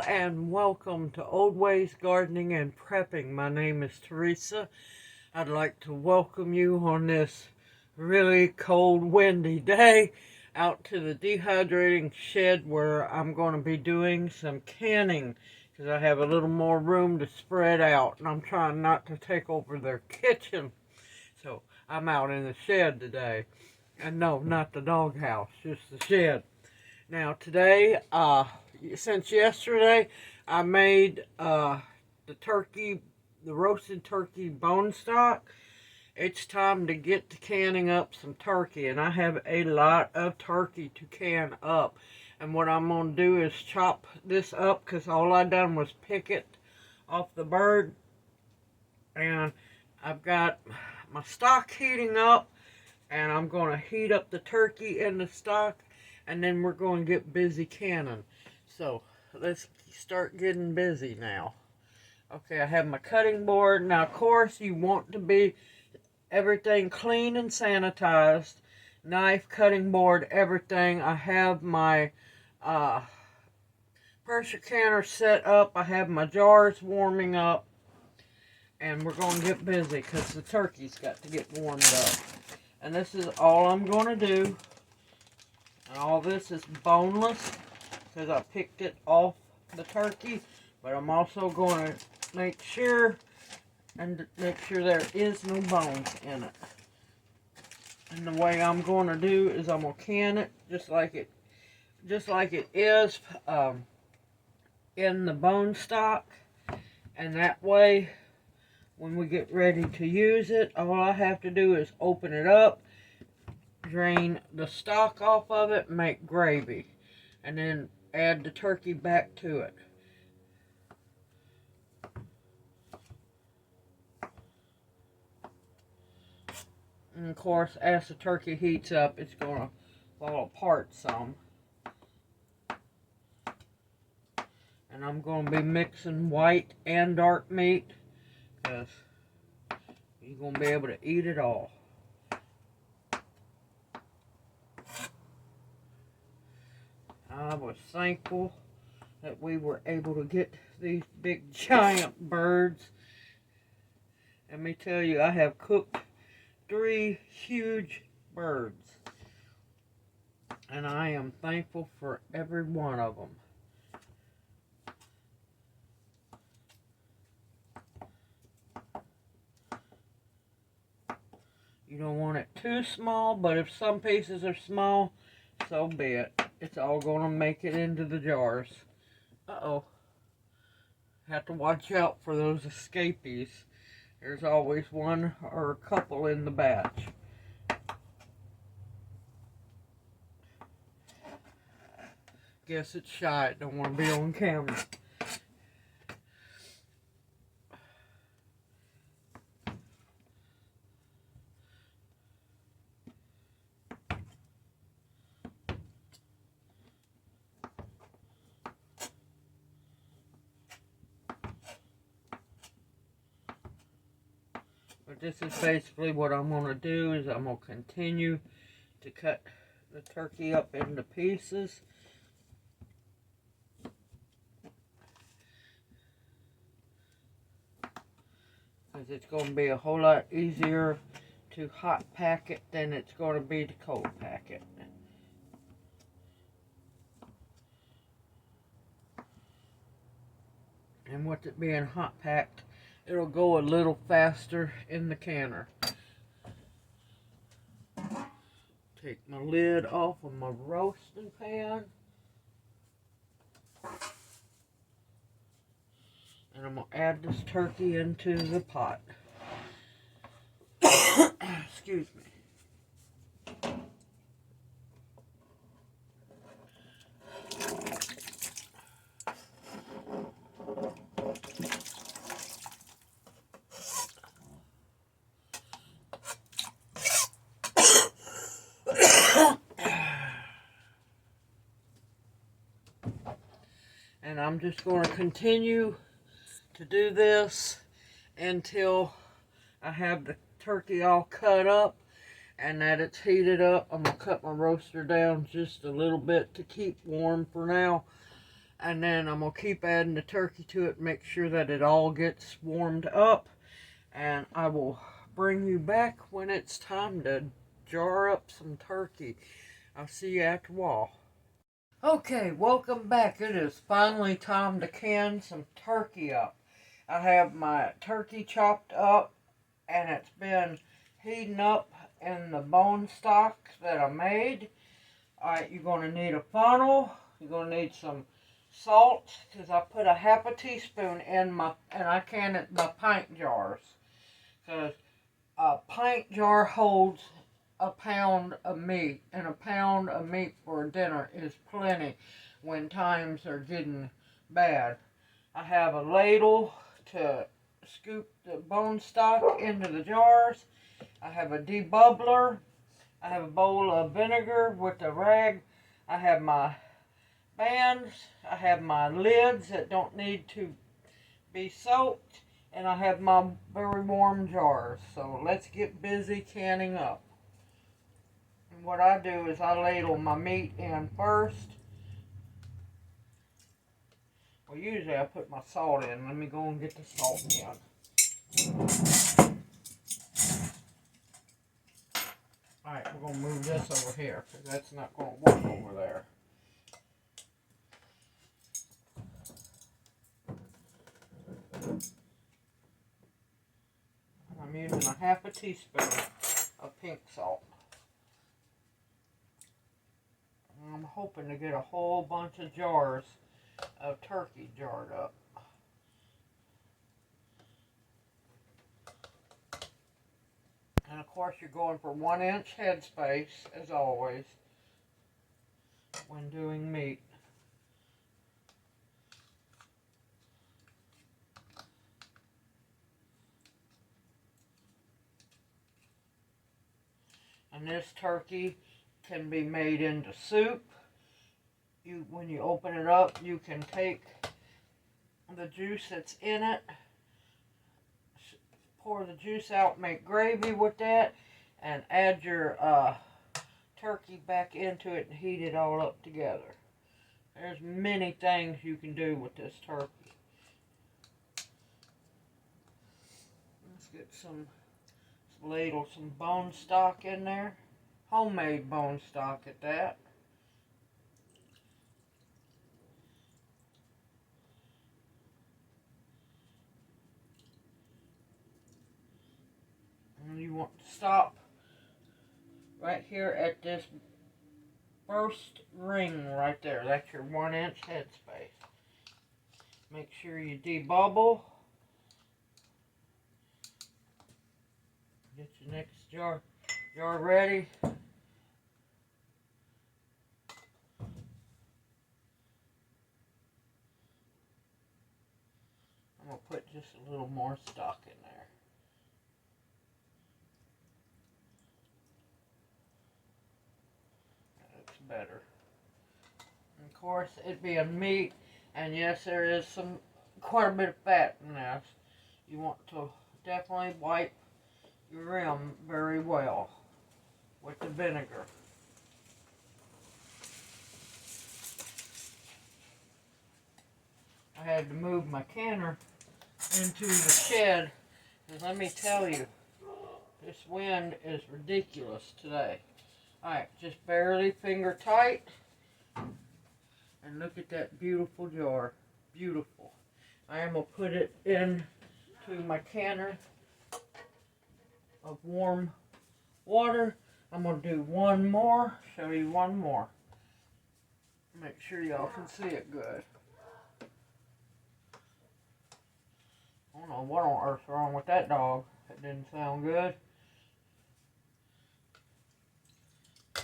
and welcome to Old Ways Gardening and Prepping. My name is Teresa. I'd like to welcome you on this really cold, windy day out to the dehydrating shed where I'm going to be doing some canning because I have a little more room to spread out, and I'm trying not to take over their kitchen. So I'm out in the shed today. And no, not the doghouse, just the shed. Now today, since yesterday, I made the roasted turkey bone stock. It's time to get to canning up some turkey, and I have a lot of turkey to can up. And what I'm going to do is chop this up, because all I done was pick it off the bird. And I've got my stock heating up, and I'm going to heat up the turkey in the stock, and then we're going to get busy canning. So let's start getting busy now. Okay, I have my cutting board. Now, of course, you want to be everything clean and sanitized. Knife, cutting board, everything. I have my pressure canner set up. I have my jars warming up. And we're going to get busy because the turkey's got to get warmed up. And this is all I'm going to do. And all this is boneless because I picked it off the turkey. But I'm also going to make sure there is no bones in it. And the way I'm going to do is I'm going to can it just like it is in the bone stock. And that way, when we get ready to use it, all I have to do is open it up, drain the stock off of it, make gravy, and then add the turkey back to it. And of course, as the turkey heats up, it's going to fall apart some. And I'm going to be mixing white and dark meat because you're going to be able to eat it all. I was thankful that we were able to get these big giant birds. Let me tell you, I have cooked 3 huge birds. And I am thankful for every one of them. You don't want it too small, but if some pieces are small, so be it. It's all going to make it into the jars. Uh-oh. Have to watch out for those escapees. There's always one or a couple in the batch. Guess it's shy. It don't want to be on camera. But this is basically what I'm going to do is I'm going to continue to cut the turkey up into pieces. Because it's going to be a whole lot easier to hot pack it than it's going to be to cold pack it. And with it being hot packed, it'll go a little faster in the canner. Take my lid off of my roasting pan. And I'm going to add this turkey into the pot. Excuse me. And I'm just going to continue to do this until I have the turkey all cut up and that it's heated up. I'm going to cut my roaster down just a little bit to keep warm for now. And then I'm going to keep adding the turkey to it, make sure that it all gets warmed up. And I will bring you back when it's time to jar up some turkey. I'll see you after a while. Okay, welcome back. It is finally time to can some turkey up. I have my turkey chopped up, and it's been heating up in the bone stock that I made. Alright, you're going to need a funnel. You're going to need some salt, because I put a half a teaspoon in and I can it by pint jars. Because a pint jar holds a pound of meat, and a pound of meat for dinner is plenty when times are getting bad. I have a ladle to scoop the bone stock into the jars. I have a debubbler. I have a bowl of vinegar with a rag. I have my bands. I have my lids that don't need to be soaked. And I have my very warm jars. So let's get busy canning up. And what I do is I ladle my meat in first. Well, usually I put my salt in. Let me go and get the salt in. Alright, we're going to move this over here, because that's not going to work over there. I'm using a half a teaspoon of pink salt. And I'm hoping to get a whole bunch of jars of turkey jarred up. And of course you're going for 1-inch headspace, as always, when doing meat. And this turkey can be made into soup. When you open it up, you can take the juice that's in it, pour the juice out, make gravy with that, and add your turkey back into it and heat it all up together. There's many things you can do with this turkey. Let's get some ladle some bone stock in there. Homemade bone stock at that. And you want to stop right here at this first ring right there. That's your 1-inch headspace. Make sure you debubble. Get your next jar ready. I'm going to put just a little more stock in there. That looks better. And of course, it being meat, and yes, there is quite a bit of fat in this. You want to definitely wipe your rim very well with the vinegar. I had to move my canner into the shed, and let me tell you, this wind is ridiculous today. Alright, just barely finger tight, and look at that beautiful jar. Beautiful. I am going to put it into my canner of warm water. I'm going to do one more, show you one more. Make sure y'all can see it good. I don't know what on earth's wrong with that dog. That didn't sound good.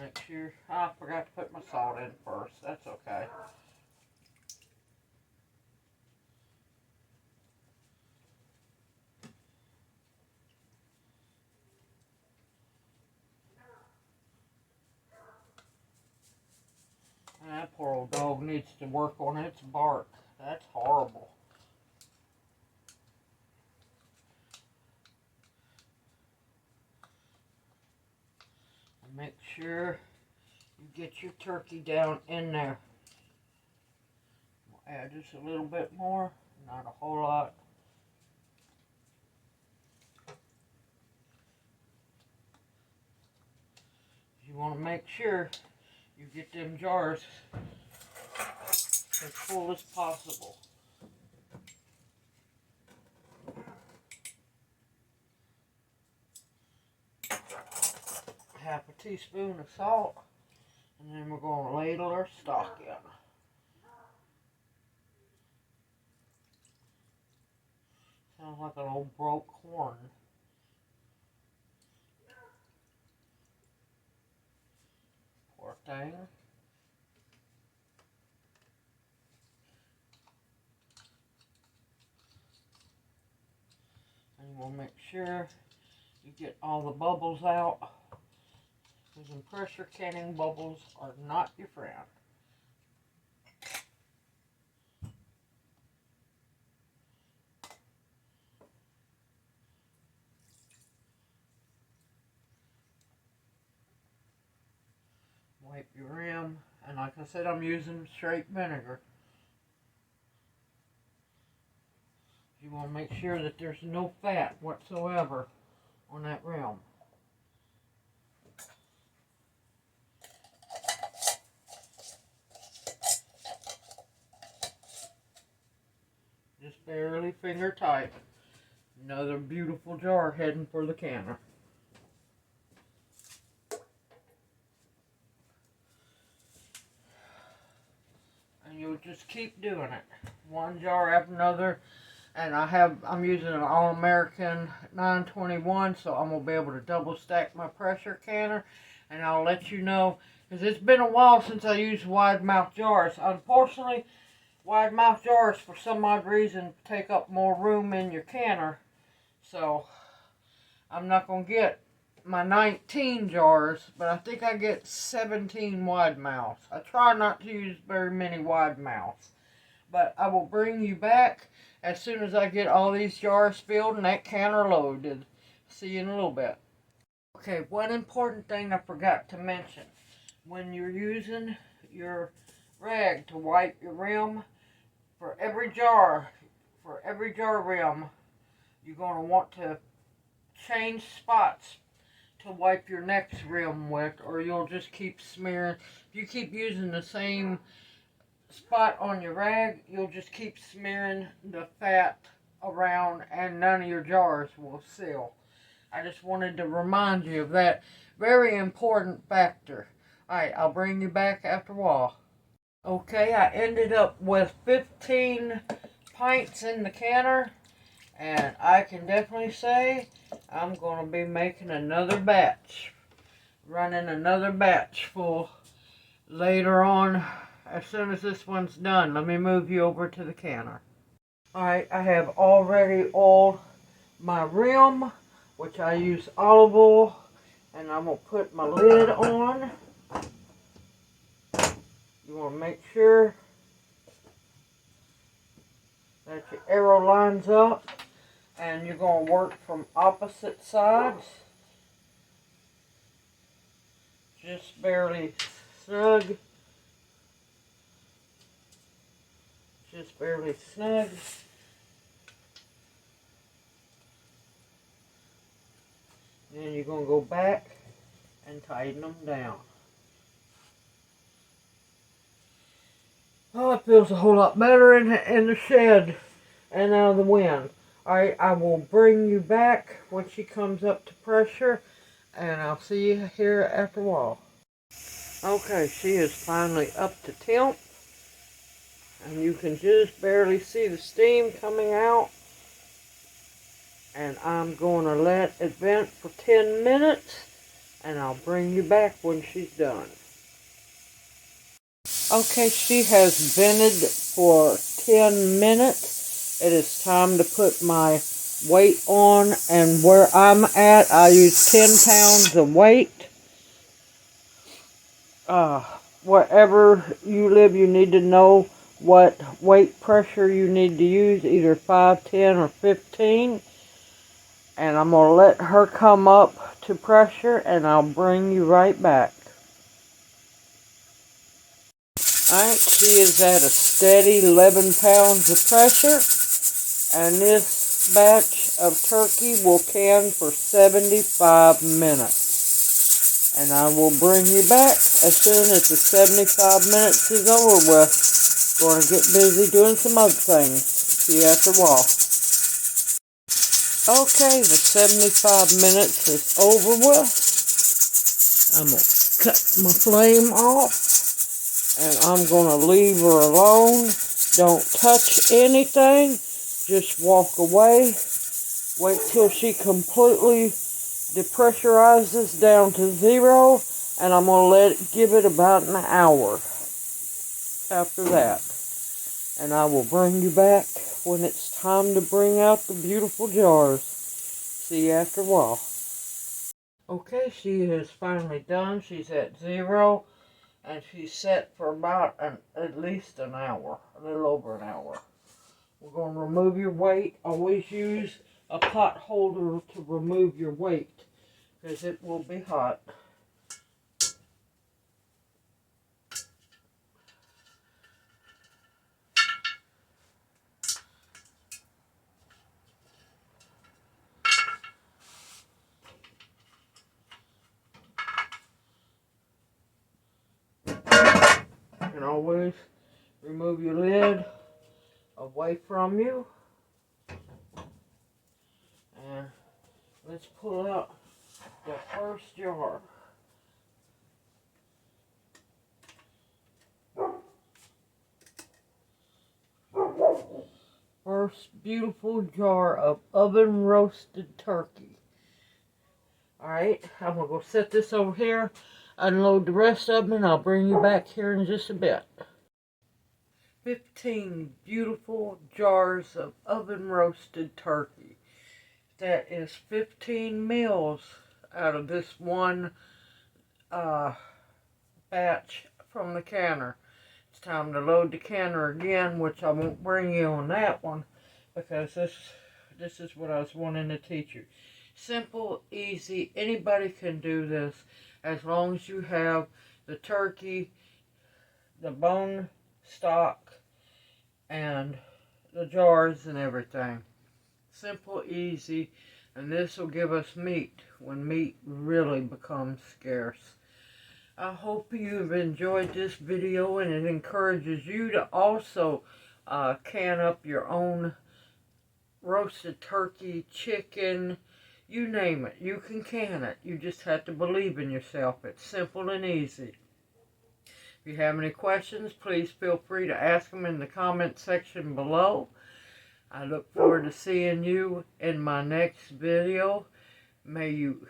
Make sure, I forgot to put my salt in first. That's okay. And that poor old dog needs to work on its bark. That's horrible. And make sure you get your turkey down in there. Add just a little bit more, not a whole lot. You want to make sure you get them jars as full as possible. Half a teaspoon of salt, and then we're going to ladle our stock in. Sounds like an old broke horn. Poor thing. And you want to make sure you get all the bubbles out, because them pressure canning bubbles are not your friend. Wipe your rim, and like I said, I'm using straight vinegar. You want to make sure that there's no fat whatsoever on that rim. Just barely finger tight. Another beautiful jar heading for the canner. And you'll just keep doing it. One jar after another. And I'm using an All-American 921, so I'm going to be able to double stack my pressure canner. And I'll let you know, because it's been a while since I used wide mouth jars. Unfortunately, wide mouth jars, for some odd reason, take up more room in your canner. So, I'm not going to get my 19 jars, but I think I get 17 wide mouths. I try not to use very many wide mouths. But I will bring you back as soon as I get all these jars filled and that canner loaded. See you in a little bit. Okay, one important thing I forgot to mention. When you're using your rag to wipe your rim, for every jar rim, you're going to want to change spots to wipe your next rim with, or you'll just keep smearing. If you keep using the same spot on your rag, you'll just keep smearing the fat around and none of your jars will seal. I just wanted to remind you of that very important factor. Alright, I'll bring you back after a while. Okay, I ended up with 15 pints in the canner, and I can definitely say I'm going to be making another batch, running another batch full later on. As soon as this one's done, let me move you over to the canner. Alright, I have already oiled my rim, which I use olive oil, and I'm going to put my lid on. You want to make sure that your arrow lines up, and you're going to work from opposite sides. Just barely snug. Just barely snug. Then you're going to go back and tighten them down. Oh, it feels a whole lot better in the shed and out of the wind. Alright, I will bring you back when she comes up to pressure, and I'll see you here after a while. Okay, she is finally up to temp, and you can just barely see the steam coming out. And I'm going to let it vent for 10 minutes, and I'll bring you back when she's done. Okay, she has vented for 10 minutes. It is time to put my weight on, and where I'm at, I use 10 pounds of weight. Wherever you live, you need to know what weight pressure you need to use, either 5, 10, or 15. And I'm going to let her come up to pressure, and I'll bring you right back. Alright, she is at a steady 11 pounds of pressure. And this batch of turkey will can for 75 minutes. And I will bring you back as soon as the 75 minutes is over with. Going to get busy doing some other things. See you after a while. Okay, the 75 minutes is over with. I'm going to cut my flame off. And I'm going to leave her alone. Don't touch anything. Just walk away. Wait till she completely depressurizes down to 0. And I'm going to give it about an hour after that. And I will bring you back when it's time to bring out the beautiful jars. See you after a while. Okay, she is finally done. She's at 0. And she's set for about at least an hour. A little over an hour. We're going to remove your weight. Always use a pot holder to remove your weight, because it will be hot. You can always remove your lid away from you. And let's pull out the first jar. First beautiful jar of oven roasted turkey. Alright, I'm going to go set this over here, unload the rest of them, and I'll bring you back here in just a bit. 15 beautiful jars of oven roasted turkey. That is 15 meals out of this one batch from the canner. It's time to load the canner again, which I won't bring you on that one, because this is what I was wanting to teach you. Simple, easy, anybody can do this as long as you have the turkey, the bone stock, and the jars and everything. Simple, easy, and this will give us meat when meat really becomes scarce. I hope you've enjoyed this video, and it encourages you to also can up your own roasted turkey, chicken, you name it. You can can it. You just have to believe in yourself. It's simple and easy. If you have any questions, please feel free to ask them in the comment section below. I look forward to seeing you in my next video. May you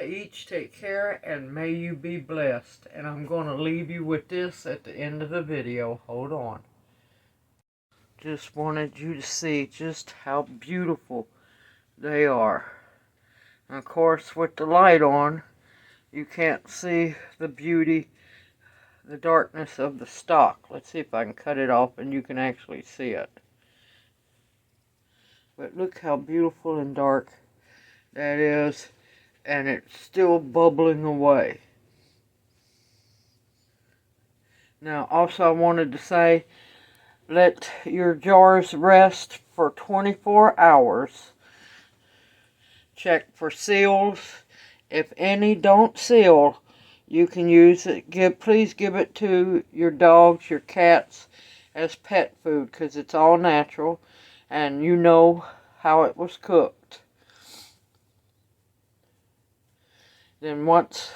each take care, and may you be blessed. And I'm going to leave you with this at the end of the video. Hold on. Just wanted you to see just how beautiful they are. And of course, with the light on, you can't see the beauty, the darkness of the stock. Let's see if I can cut it off and you can actually see it. But look how beautiful and dark that is, and it's still bubbling away. Now, also I wanted to say, let your jars rest for 24 hours. Check for seals. If any don't seal, you can use it. Please give it to your dogs, your cats, as pet food, because it's all natural, and you know how it was cooked. Then once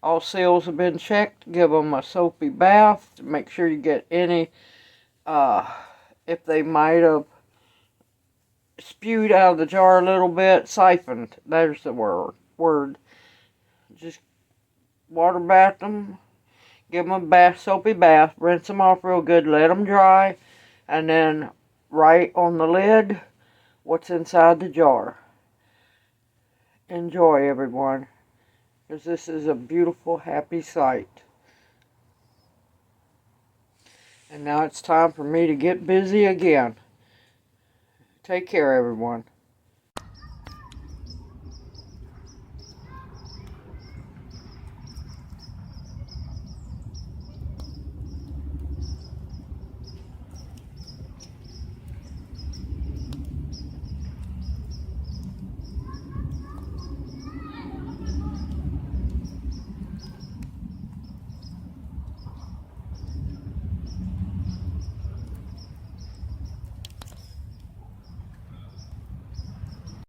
all seals have been checked, give them a soapy bath to make sure you get any, if they might have spewed out of the jar a little bit, siphoned. There's the word. Just water bath them, give them a bath, soapy bath, rinse them off real good, let them dry, and then write on the lid what's inside the jar. Enjoy, everyone, because this is a beautiful, happy sight. And now it's time for me to get busy again. Take care, everyone.